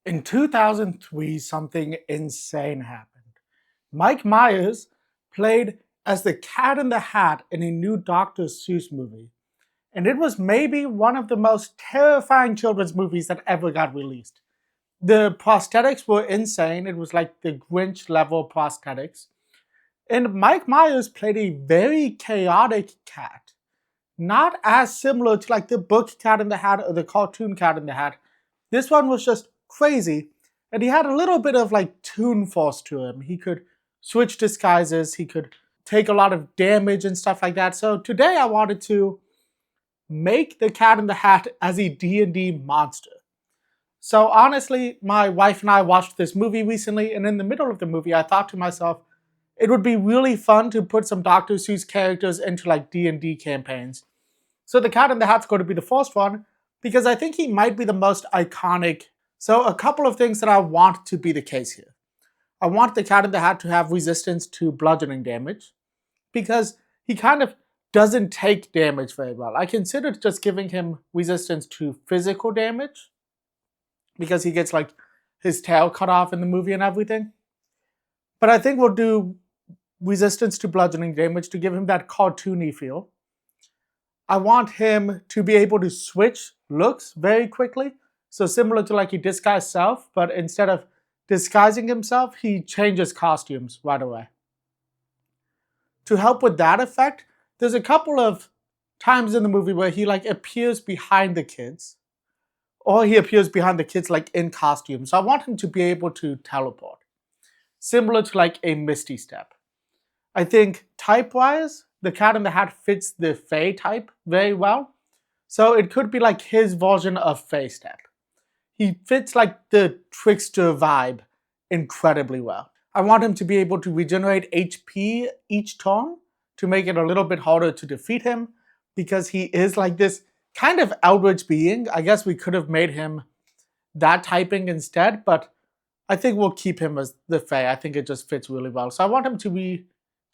In 2003, something insane happened. Mike Myers played as the Cat in the Hat in a new Dr. Seuss movie, and it was maybe one of the most terrifying children's movies that ever got released. The prosthetics were insane, it was like the Grinch level prosthetics. And Mike Myers played a very chaotic cat, not as similar to like the book Cat in the Hat or the cartoon Cat in the Hat. This one was just crazy, and he had a little bit of like Toon Force to him. He could switch disguises, he could take a lot of damage and stuff like that. So today I wanted to make the Cat in the Hat as a D&D monster. So honestly, my wife and I watched this movie recently, and in the middle of the movie, I thought to myself, it would be really fun to put some Dr. Seuss characters into like D&D campaigns. So the Cat in the Hat's going to be the first one because I think he might be the most iconic. So a couple of things that I want to be the case here. I want the Cat in the Hat to have resistance to bludgeoning damage because he kind of doesn't take damage very well. I considered just giving him resistance to physical damage because he gets like his tail cut off in the movie and everything. But I think we'll do resistance to bludgeoning damage to give him that cartoony feel. I want him to be able to switch looks very quickly. So similar to like he disguised self, but instead of disguising himself, he changes costumes right away. To help with that effect, there's a couple of times in the movie where he like appears behind the kids, or he appears behind the kids like in costume. So I want him to be able to teleport, similar to like a Misty Step. I think type-wise, the Cat in the Hat fits the Fae type very well. So it could be like his version of Fae Step. He fits like the trickster vibe incredibly well. I want him to be able to regenerate HP each turn to make it a little bit harder to defeat him because he is like this kind of eldritch being. I guess we could have made him that typing instead, but I think we'll keep him as the Fae. I think it just fits really well. So I want him to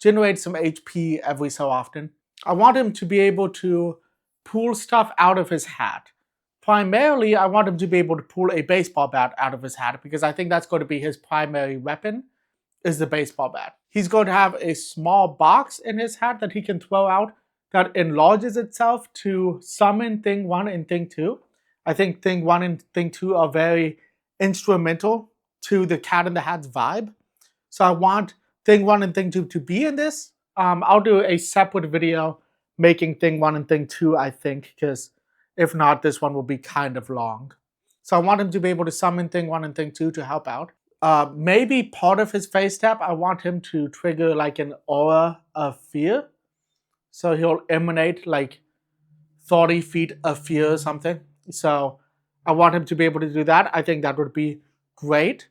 regenerate some HP every so often. I want him to be able to pull stuff out of his hat. Primarily, I want him to be able to pull a baseball bat out of his hat because I think that's going to be his primary weapon, is the baseball bat. He's going to have a small box in his hat that he can throw out that enlarges itself to summon Thing 1 and Thing 2. I think Thing 1 and Thing 2 are very instrumental to the Cat in the Hat's vibe. So I want Thing 1 and Thing 2 to be in this. I'll do a separate video making Thing 1 and Thing 2, I think, because if not, this one will be kind of long. So I want him to be able to summon Thing 1 and Thing 2 to help out. Maybe part of his face tap, I want him to trigger like an aura of fear. So he'll emanate like 30 feet of fear or something. So I want him to be able to do that. I think that would be great.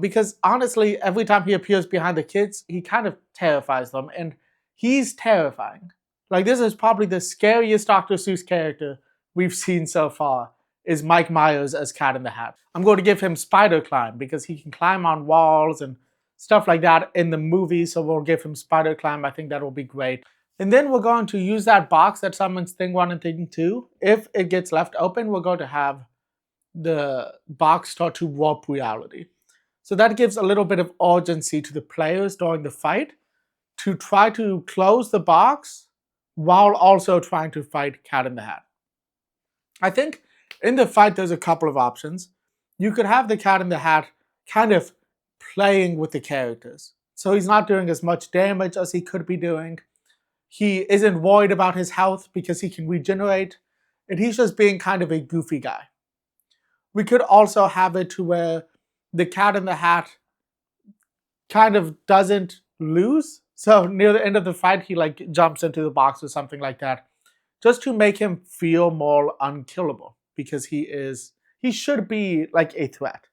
Because honestly, every time he appears behind the kids, he kind of terrifies them. And he's terrifying. Like, this is probably the scariest Dr. Seuss character we've seen so far, is Mike Myers as Cat in the Hat. I'm going to give him Spider Climb because he can climb on walls and stuff like that in the movie, so we'll give him Spider Climb. I think that will be great. And then we're going to use that box that summons Thing 1 and Thing 2. If it gets left open, we're going to have the box start to warp reality. So that gives a little bit of urgency to the players during the fight to try to close the box while also trying to fight Cat in the Hat. I think in the fight there's a couple of options. You could have the Cat in the Hat kind of playing with the characters. So he's not doing as much damage as he could be doing. He isn't worried about his health because he can regenerate. And he's just being kind of a goofy guy. We could also have it to where the Cat in the Hat kind of doesn't lose. So near the end of the fight, he like jumps into the box or something like that, just to make him feel more unkillable because he should be like a threat.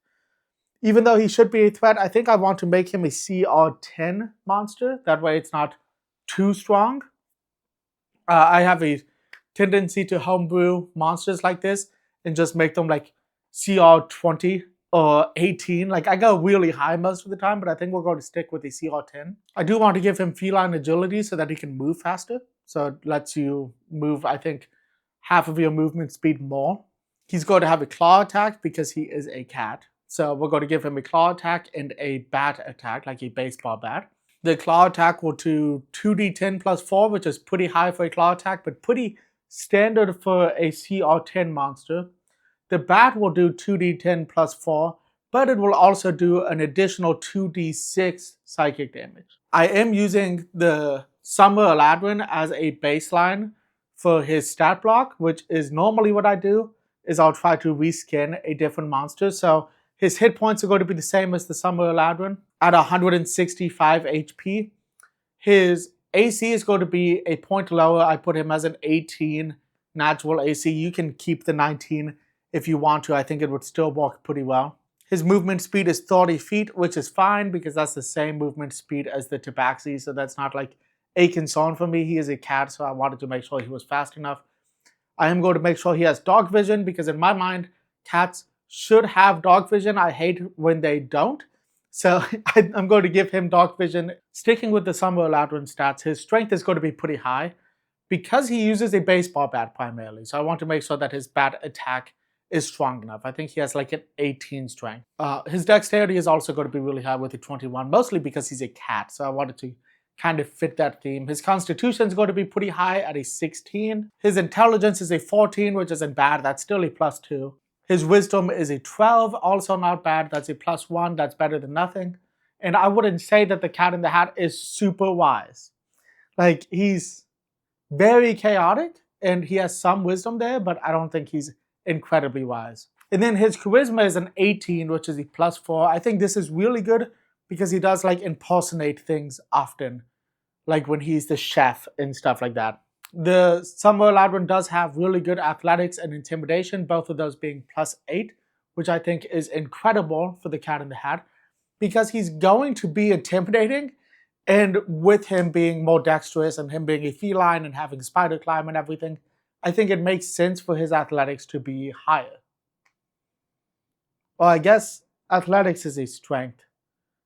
Even though he should be a threat, I think I want to make him a CR10 monster. That way it's not too strong. I have a tendency to homebrew monsters like this and just make them like CR20 or 18. Like, I go really high most of the time, but I think we're going to stick with the CR10. I do want to give him feline agility so that he can move faster. So it lets you move, I think, half of your movement speed more. He's going to have a claw attack because he is a cat. So we're going to give him a claw attack and a bat attack, like a baseball bat. The claw attack will do 2d10 plus 4, which is pretty high for a claw attack, but pretty standard for a CR10 monster. The bat will do 2d10 plus 4, but it will also do an additional 2d6 psychic damage. I am using the Summer Aladrin as a baseline for his stat block, which is normally what I do, is I'll try to reskin a different monster. So his hit points are going to be the same as the Summer Aladrin at 165 HP. His AC is going to be a point lower. I put him as an 18 natural AC. You can keep the 19 if you want to. I think it would still work pretty well. His movement speed is 30 feet, which is fine because that's the same movement speed as the Tabaxi, so that's not like a concern for me. He is a cat, so I wanted to make sure he was fast enough. I am going to make sure he has dog vision because in my mind, cats should have dog vision. I hate when they don't. So I'm going to give him dog vision. Sticking with the Summer Aladrin stats, his strength is going to be pretty high because he uses a baseball bat primarily. So I want to make sure that his bat attack is strong enough. I think he has like an 18 strength. His dexterity is also going to be really high with a 21, mostly because he's a cat. So I wanted to kind of fit that theme. His constitution is going to be pretty high at a 16. His intelligence is a 14, which isn't bad. That's still a +2. His wisdom is a 12, also not bad. That's a +1. That's better than nothing. And I wouldn't say that the Cat in the Hat is super wise. Like, he's very chaotic and he has some wisdom there, but I don't think he's incredibly wise. And then his charisma is an 18, which is a +4. I think this is really good because he does like impersonate things often, like when he's the chef and stuff like that. The Summer Aladrin does have really good athletics and intimidation, both of those being +8, which I think is incredible for the Cat in the Hat because he's going to be intimidating, and with him being more dexterous and him being a feline and having spider climb and everything, I think it makes sense for his athletics to be higher. Well, I guess athletics is a strength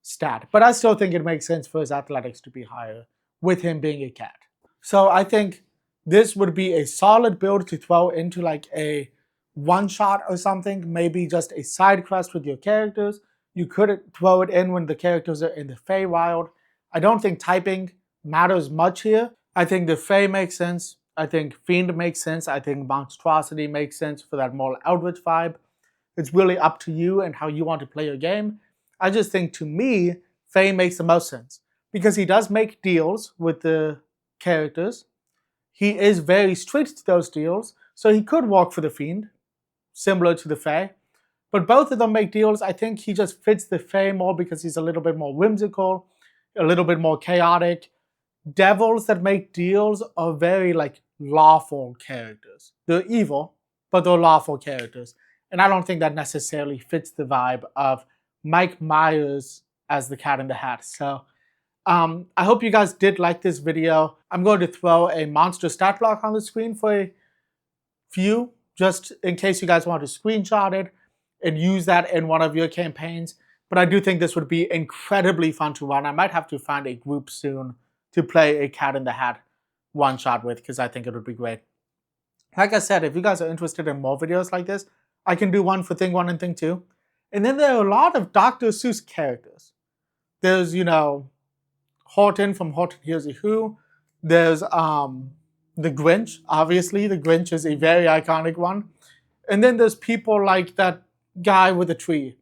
stat, but I still think it makes sense for his athletics to be higher with him being a cat. So I think this would be a solid build to throw into like a one-shot or something, maybe just a side quest with your characters. You could throw it in when the characters are in the Feywild. I don't think typing matters much here. I think the Fey makes sense. I think Fiend makes sense. I think Monstrosity makes sense for that more Eldritch vibe. It's really up to you and how you want to play your game. I just think, to me, Fey makes the most sense because he does make deals with the characters. He is very strict to those deals, so he could walk for the Fiend, similar to the Fey. But both of them make deals. I think he just fits the Fey more because he's a little bit more whimsical, a little bit more chaotic. Devils that make deals are very like lawful characters. They're evil, but they're lawful characters. And I don't think that necessarily fits the vibe of Mike Myers as the Cat in the Hat. So I hope you guys did like this video. I'm going to throw a monster stat block on the screen for a few, just in case you guys want to screenshot it and use that in one of your campaigns. But I do think this would be incredibly fun to run. I might have to find a group soon to play a Cat in the Hat one-shot with because I think it would be great. Like I said, if you guys are interested in more videos like this, I can do one for Thing 1 and Thing 2. And then there are a lot of Dr. Seuss characters. There's, Horton from Horton Hears a Who. There's the Grinch. Obviously, the Grinch is a very iconic one. And then there's people like that guy with a tree.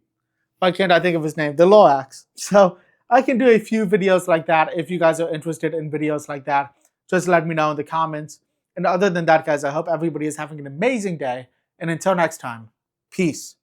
Why can't I think of his name? The Lorax. So I can do a few videos like that. If you guys are interested in videos like that, just let me know in the comments. And other than that, guys, I hope everybody is having an amazing day. And until next time, peace.